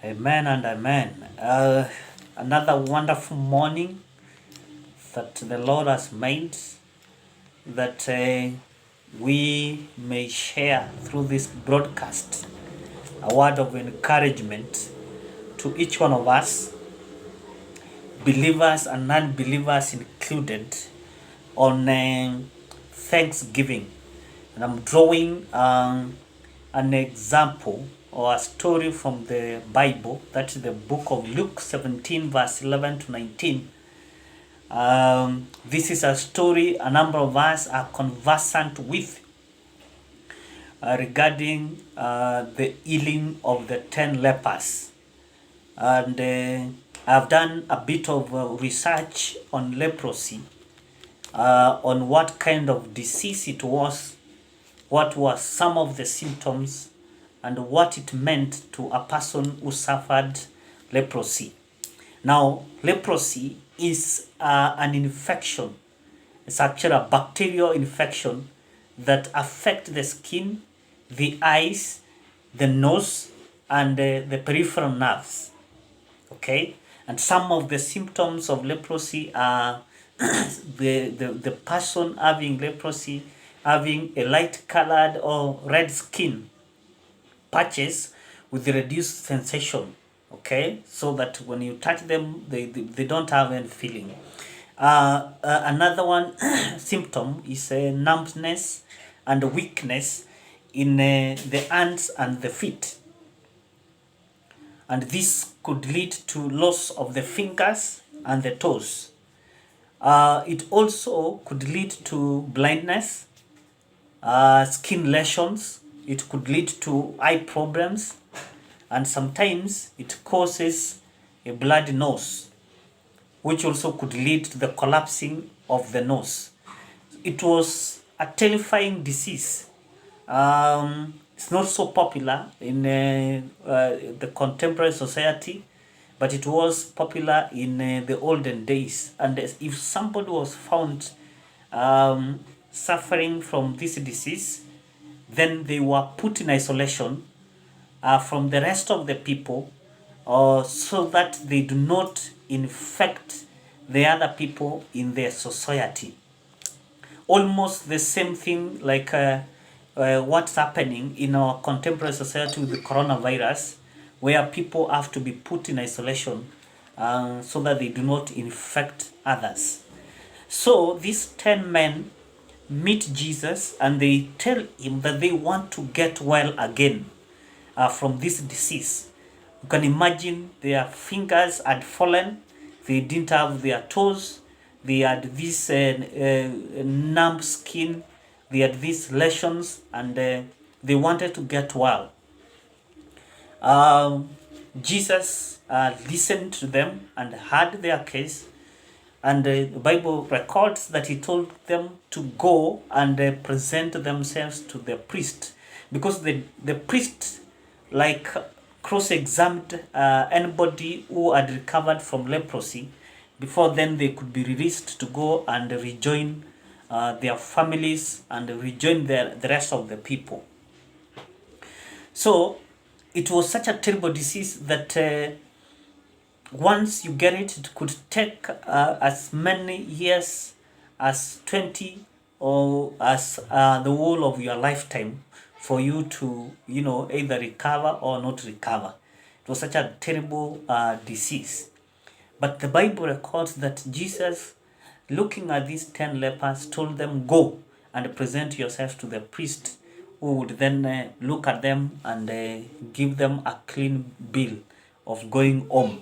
Amen and amen. Another wonderful morning that the Lord has made, that we may share through this broadcast a word of encouragement to each one of us, believers and non-believers included, on Thanksgiving. And I'm drawing an example or a story from the Bible, that's the book of Luke 17, verse 11 to 19. This is a story a number of us are conversant with regarding the healing of the 10 lepers. And I've done a bit of research on leprosy, on what kind of disease it was, what were some of the symptoms, and what it meant to a person who suffered leprosy. Now, leprosy is an infection. It's actually a bacterial infection that affects the skin, the eyes, the nose, and the peripheral nerves. Okay? And some of the symptoms of leprosy are the person having leprosy having a light colored or red skin patches with reduced sensation. Okay, so that when you touch them, they don't have any feeling. Another one symptom is numbness and weakness in the hands and the feet, and this could lead to loss of the fingers and the toes. It also could lead to blindness, skin lesions. It could lead to eye problems, and sometimes it causes a bloody nose, which also could lead to the collapsing of the nose. It was a terrifying disease. It's not so popular in the contemporary society, but it was popular in the olden days. And if somebody was found suffering from this disease, then they were put in isolation from the rest of the people, so that they do not infect the other people in their society. Almost the same thing like what's happening in our contemporary society with the coronavirus, where people have to be put in isolation so that they do not infect others. So these 10 men meet Jesus and they tell him that they want to get well again from this disease. You can imagine their fingers had fallen, they didn't have their toes, they had this numb skin, they had these lesions, and they wanted to get well. Jesus listened to them and heard their case, and the Bible records that he told them to go and present themselves to the priest, because the priest cross-examined anybody who had recovered from leprosy. Before then they could be released to go and rejoin their families and rejoin the rest of the people. So it was such a terrible disease that once you get it, it could take as many years as 20 or as the whole of your lifetime for you to, either recover or not recover. It was such a terrible disease. But the Bible records that Jesus, looking at these 10 lepers, told them, go and present yourselves to the priest, who would then look at them and give them a clean bill of going home.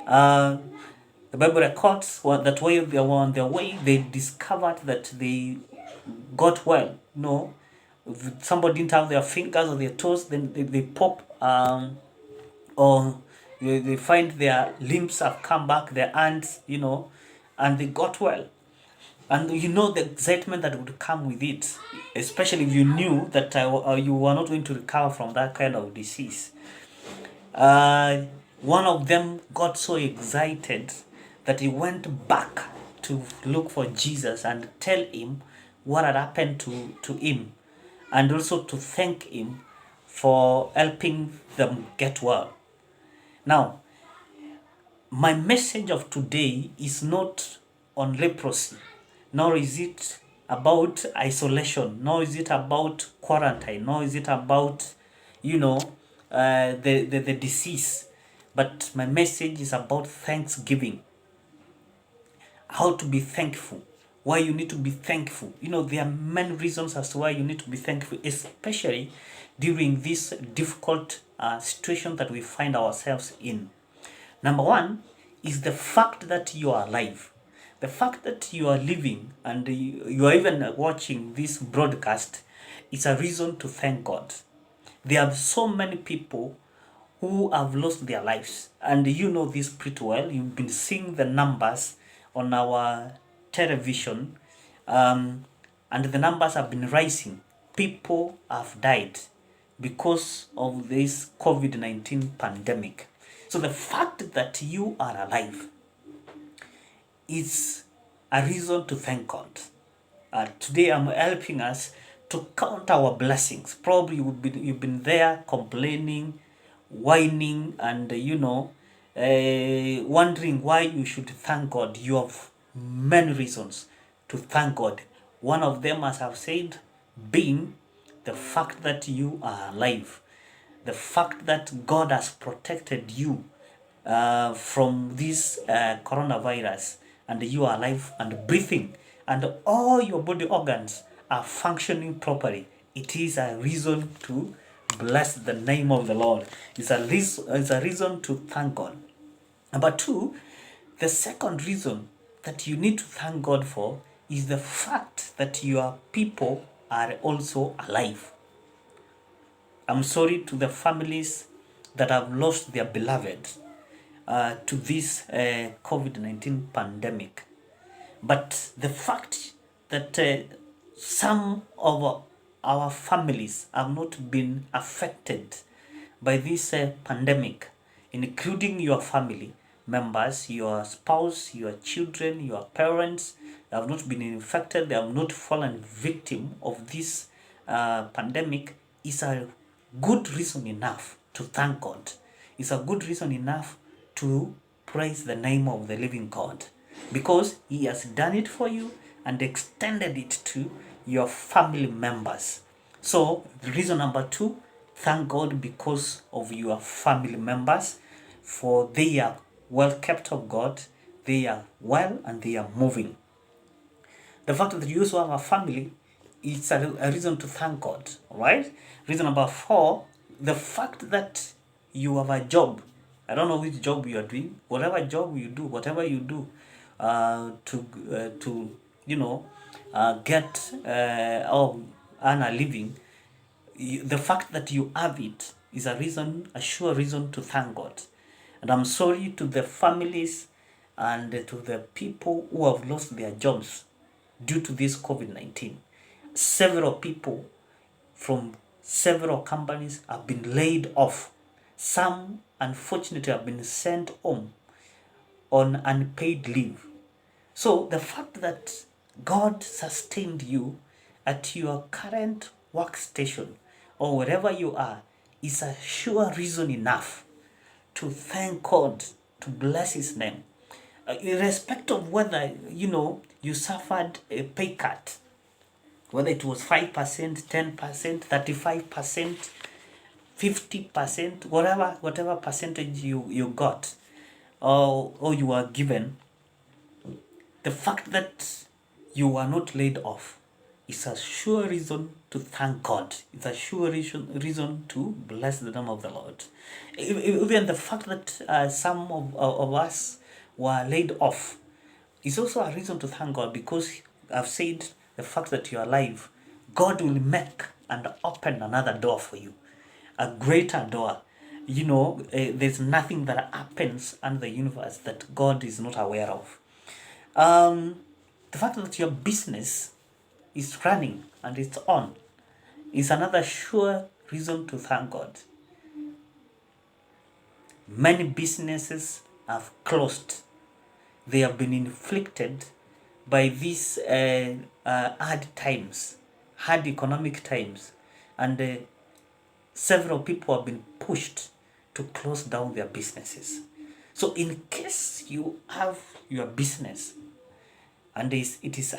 The Bible records that while they were on their way, they discovered that they got well. If somebody didn't have their fingers or their toes, then they pop, or they find their limbs have come back, their hands, and they got well. And the excitement that would come with it, especially if you knew that you were not going to recover from that kind of disease. One of them got so excited that he went back to look for Jesus and tell him what had happened to him, and also to thank him for helping them get well. Now, my message of today is not on leprosy, nor is it about isolation, nor is it about quarantine, nor is it about, you know, the disease. But my message is about thanksgiving, how to be thankful, why you need to be thankful. There are many reasons as to why you need to be thankful, especially during this difficult situation that we find ourselves in. Number one is the fact that you are alive. The fact that you are living and you are even watching this broadcast is a reason to thank God. There are so many people who have lost their lives, and you know this pretty well. You've been seeing the numbers on our television, and the numbers have been rising. People have died because of this COVID-19 pandemic. So the fact that you are alive is a reason to thank God. Today I'm helping us to count our blessings. Probably you've been there complaining, whining, and wondering why you should thank God. You have many reasons to thank God. One of them, as I've said, being the fact that you are alive, the fact that God has protected you from this coronavirus, and you are alive and breathing, and all your body organs are functioning properly. It is a reason to bless the name of the Lord. It's a reason to thank God. Number two, the second reason that you need to thank God for is the fact that your people are also alive. I'm sorry to the families that have lost their beloved to this COVID-19 pandemic. But the fact that some of our families have not been affected by this pandemic, including your family members, your spouse, your children, your parents, have not been infected, they have not fallen victim of this pandemic, is a good reason enough to thank God. It's a good reason enough to praise the name of the living God, because He has done it for you and extended it to your family members. So, reason number two, thank God because of your family members, for they are well kept of God, they are well and they are moving. The fact that you also have a family is a reason to thank God, right? Reason number four, the fact that you have a job. I don't know which job you are doing. Whatever job you do, whatever you do, to get or earn a living, the fact that you have it is a sure reason to thank God. And I'm sorry to the families and to the people who have lost their jobs due to this COVID-19. Several people from several companies have been laid off. Some, unfortunately, have been sent home on unpaid leave. So the fact that God sustained you at your current workstation or wherever you are is a sure reason enough to thank God, to bless His name. Irrespective of whether, you suffered a pay cut, whether it was 5%, 10%, 35%, 50%, whatever percentage you got or you were given, the fact that you were not laid off is a sure reason to thank God. It's a sure reason to bless the name of the Lord. Even the fact that some of us were laid off is also a reason to thank God, because I've said the fact that you're alive, God will make and open another door for you, a greater door. There's nothing that happens under the universe that God is not aware of. The fact that your business is running and it's on is another sure reason to thank God. Many businesses have closed. They have been inflicted by these hard times, hard economic times, and several people have been pushed to close down their businesses. So in case you have your business and it is